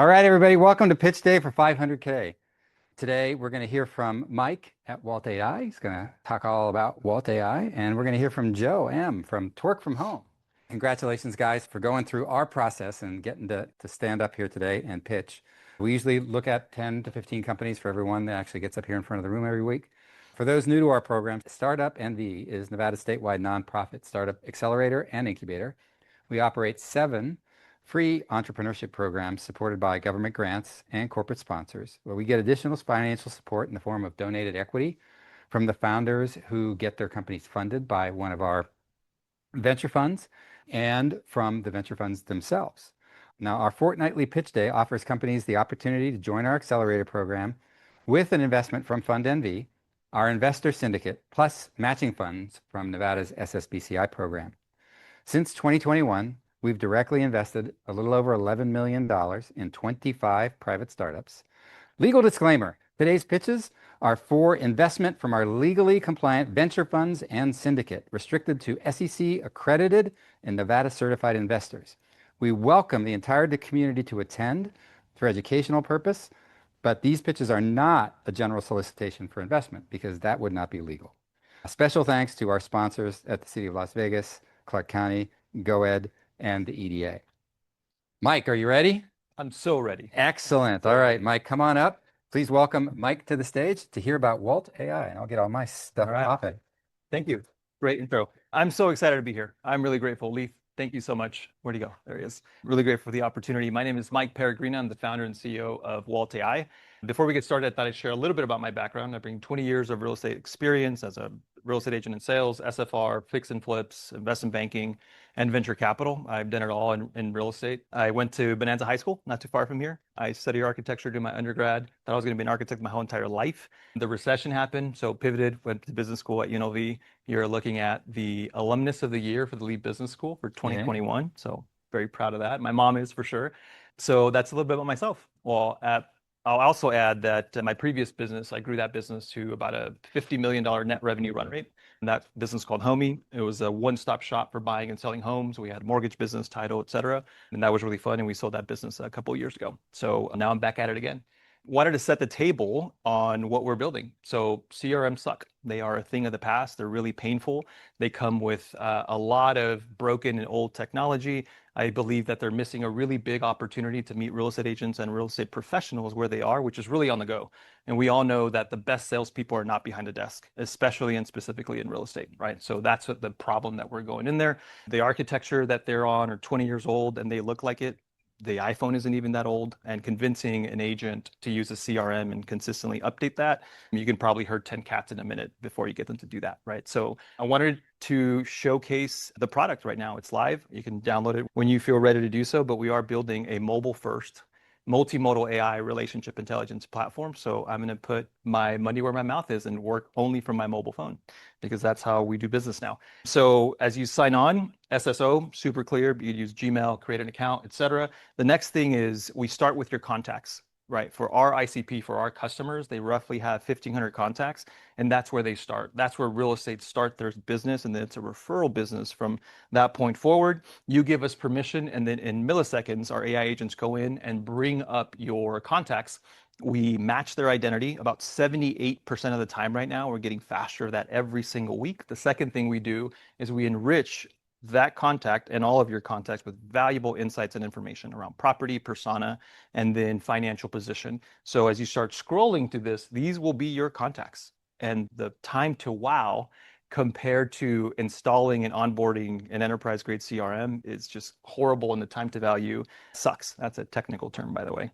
All right, everybody, welcome to Pitch Day for 500K. Today, we're going to hear from Mike at Walt.ai. He's going to talk all about Walt.ai, and we're going to hear from Joe M. from Torque from Home. Congratulations, guys, for going through our process and getting to stand up here today and pitch. We usually look at 10 to 15 companies for everyone that actually gets up here in front of the room every week. For those new to our program, Startup NV is Nevada's statewide nonprofit startup accelerator and incubator. We operate 7 free entrepreneurship programs supported by government grants and corporate sponsors, where we get additional financial support in the form of donated equity from the founders who get their companies funded by one of our venture funds and from the venture funds themselves. Now, our fortnightly pitch day offers companies the opportunity to join our accelerator program with an investment from Fund NV, our investor syndicate, plus matching funds from Nevada's SSBCI program. Since 2021, we've directly invested a little over $11 million in 25 private startups. Legal disclaimer, today's pitches are for investment from our legally compliant venture funds and syndicate, restricted to SEC accredited and Nevada certified investors. We welcome the entire community to attend for educational purpose, but these pitches are not a general solicitation for investment because that would not be legal. A special thanks to our sponsors at the City of Las Vegas, Clark County, GoEd, and the EDA. Mike, are you ready? I'm so ready. Excellent. All right, Mike, come on up. Please welcome Mike to the stage to hear about Walt.ai, and I'll get all my stuff popping. Thank you. Great intro. I'm so excited to be here. I'm really grateful. Leaf, thank you so much. Where'd he go? There he is. Really grateful for the opportunity. My name is Mike Peregrina. I'm the founder and CEO of Walt.ai. Before we get started, I thought I'd share a little bit about my background. I bring 20 years of real estate experience as a real estate agent in sales, SFR, fix and flips, investment banking, and venture capital. I've done it all in real estate. I went to Bonanza High School, not too far from here. I studied architecture during my undergrad. Thought I was going to be an architect my whole entire life. The recession happened, so pivoted, went to business school at UNLV. You're looking at the alumnus of the year for the Lead Business School for 2021. Yeah. So very proud of that. My mom is for sure. So that's a little bit about myself. I'll also add that my previous business, I grew that business to about a $50 million net revenue run rate. And that business called Homey. It was a one-stop shop for buying and selling homes. We had mortgage business, title, et cetera. And that was really fun. And we sold that business a couple of years ago. So now I'm back at it again. Wanted to set the table on what we're building. So CRMs suck. They are a thing of the past. They're really painful. They come with a lot of broken and old technology. I believe that they're missing a really big opportunity to meet real estate agents and real estate professionals where they are, which is really on the go. And we all know that the best salespeople are not behind a desk, especially and specifically in real estate, right? So that's what the problem that we're going in there. The architecture that they're on are 20 years old and they look like it. The iPhone isn't even that old, and convincing an agent to use a CRM and consistently update that, you can probably herd 10 cats in a minute before you get them to do that, right? So I wanted to showcase the product right now. It's live. You can download it when you feel ready to do so, but we are building a mobile-first multimodal AI relationship intelligence platform. So I'm going to put my money where my mouth is and work only from my mobile phone because that's how we do business now. So as you sign on, SSO, super clear. You use Gmail, create an account, etc. The next thing is we start with your contacts. Right. For our ICP, for our customers, they roughly have 1,500 contacts, and that's where they start. That's where real estate start their business, and then it's a referral business from that point forward. You give us permission, and then in milliseconds, our AI agents go in and bring up your contacts. We match their identity about 78% of the time right now. We're getting faster at that every single week. The second thing we do is we enrich that contact and all of your contacts with valuable insights and information around property, persona, and then financial position. So as you start scrolling through this, these will be your contacts. And the time to wow compared to installing and onboarding an enterprise-grade CRM is just horrible, and the time to value sucks. That's a technical term, by the way.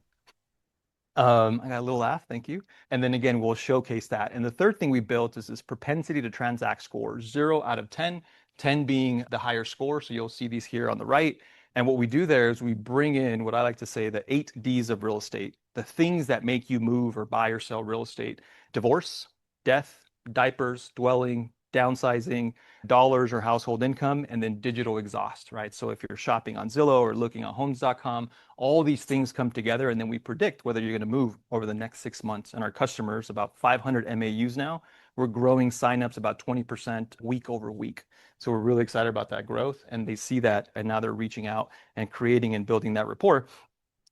I got a little laugh, thank you. And then again, we'll showcase that. And the third thing we built is this propensity to transact score, 0 out of 10. 10 being the higher score. So you'll see these here on the right. And what we do there is we bring in what I like to say the 8 Ds of real estate, the things that make you move or buy or sell real estate: divorce, death, diapers, dwelling, downsizing, dollars or household income, and then digital exhaust, right? So if you're shopping on Zillow or looking at homes.com, all these things come together, and then we predict whether you're going to move over the next 6 months. And our customers, about 500 MAUs now, we're growing signups about 20% week over week. So we're really excited about that growth, and they see that, and now they're reaching out and creating and building that rapport.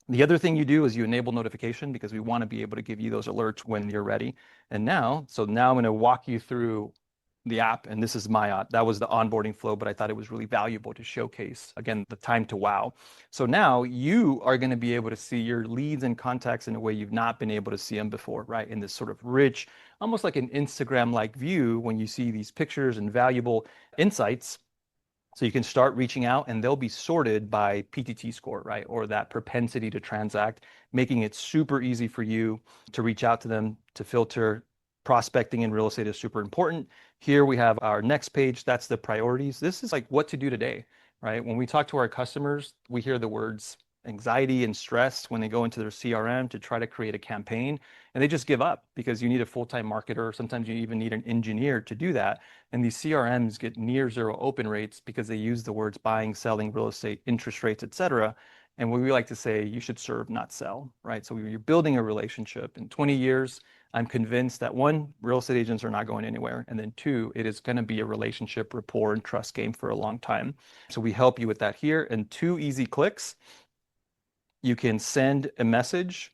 The other thing you do is you enable notification because we want to be able to give you those alerts when you're ready. And now I'm going to walk you through the app, and this is my that was the onboarding flow, but I thought it was really valuable to showcase again the time to wow. So now you are going to be able to see your leads and contacts in a way you've not been able to see them before, right? In this sort of rich, almost like an Instagram-like view when you see these pictures and valuable insights. So you can start reaching out and they'll be sorted by PTT score, right? Or that propensity to transact, making it super easy for you to reach out to them, to filter. Prospecting in real estate is super important. Here we have our next page. That's the priorities. This is like what to do today, right? When we talk to our customers, we hear the words anxiety and stress when they go into their CRM to try to create a campaign, and they just give up because you need a full-time marketer. Sometimes you even need an engineer to do that. And these CRMs get near zero open rates because they use the words buying, selling, real estate, interest rates, et cetera. And we like to say you should serve, not sell, right? So you're building a relationship. In 20 years, I'm convinced that one, real estate agents are not going anywhere. And then two, it is going to be a relationship, rapport, and trust game for a long time. So we help you with that here. And 2 easy clicks, you can send a message.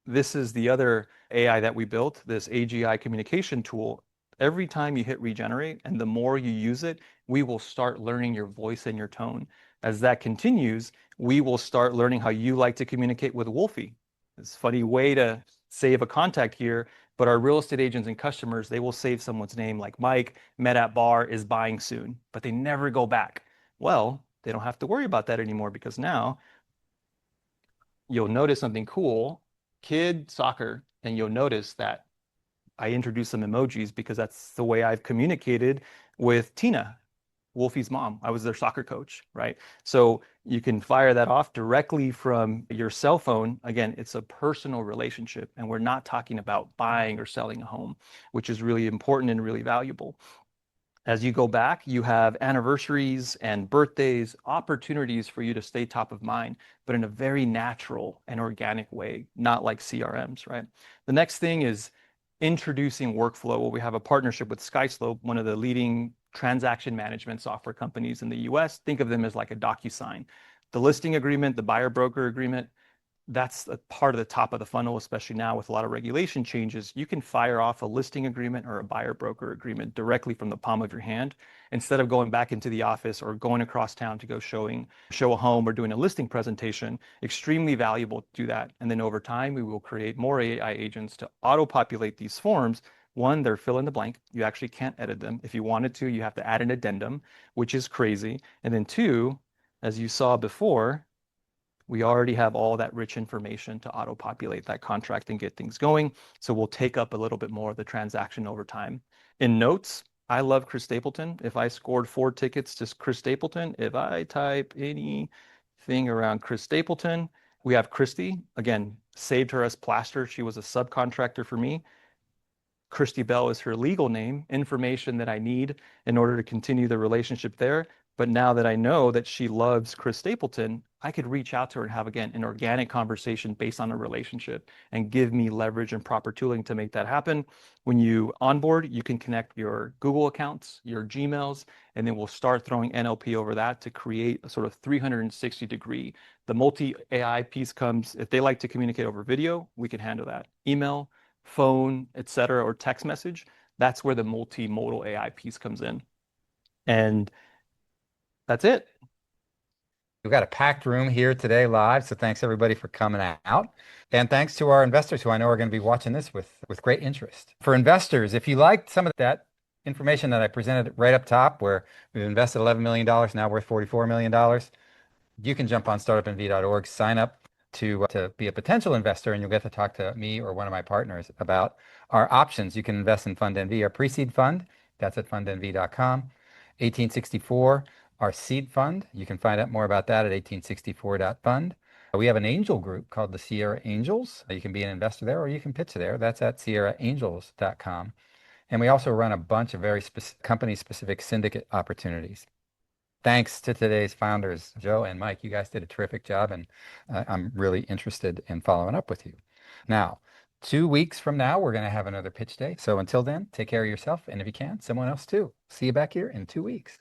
This is the other AI that we built, this AGI communication tool. Every time you hit regenerate and the more you use it, we will start learning your voice and your tone. As that continues, we will start learning how you like to communicate with Wolfie. It's a funny way to save a contact here, but our real estate agents and customers, they will save someone's name like Mike, met at bar, is buying soon, but they never go back. Well, they don't have to worry about that anymore because now you'll notice something cool, kid soccer, and you'll notice that I introduced some emojis because that's the way I've communicated with Tina, Wolfie's mom. I was their soccer coach, right? So you can fire that off directly from your cell phone. Again, it's a personal relationship, and we're not talking about buying or selling a home, which is really important and really valuable. As you go back, you have anniversaries and birthdays, opportunities for you to stay top of mind, but in a very natural and organic way, not like CRMs, right? The next thing is introducing workflow. Well, we have a partnership with SkySlope, one of the leading transaction management software companies in the US. Think of them as like a DocuSign. The listing agreement, the buyer broker agreement, that's a part of the top of the funnel, especially now with a lot of regulation changes. You can fire off a listing agreement or a buyer broker agreement directly from the palm of your hand instead of going back into the office or going across town to go show a home or doing a listing presentation. Extremely valuable to do that. And then over time, we will create more AI agents to auto-populate these forms. One, they're fill in the blank. You actually can't edit them. If you wanted to, you have to add an addendum, which is crazy. And then two, as you saw before, we already have all that rich information to auto-populate that contract and get things going. So we'll take up a little bit more of the transaction over time. In notes, I love Chris Stapleton. If I scored 4 tickets to Chris Stapleton, if I type anything around Chris Stapleton, we have Christy. Again, saved her as Plaster. She was a subcontractor for me. Christy Bell is her legal name, information that I need in order to continue the relationship there. But now that I know that she loves Chris Stapleton, I could reach out to her and have, again, an organic conversation based on a relationship and give me leverage and proper tooling to make that happen. When you onboard, you can connect your Google accounts, your Gmails, and then we'll start throwing NLP over that to create a sort of 360 degree. The multi-AI piece comes, if they like to communicate over video, we can handle that. Email, phone, et cetera, or text message, that's where the multimodal AI piece comes in. And that's it. We've got a packed room here today live, so thanks everybody for coming out. And thanks to our investors who I know are going to be watching this with great interest. For investors, if you liked some of that information that I presented right up top, where we've invested $11 million, now worth $44 million, you can jump on startupnv.org, sign up to be a potential investor, and you'll get to talk to me or one of my partners about our options. You can invest in Fund NV, our pre-seed fund. That's at fundnv.com. 1864, our seed fund. You can find out more about that at 1864.fund. We have an angel group called the Sierra Angels. You can be an investor there or you can pitch there. That's at sierraangels.com. And we also run a bunch of very company-specific syndicate opportunities. Thanks to today's founders, Joe and Mike. You guys did a terrific job, and I'm really interested in following up with you. Now, 2 weeks from now, we're going to have another pitch day. So until then, take care of yourself, and if you can, someone else too. See you back here in 2 weeks.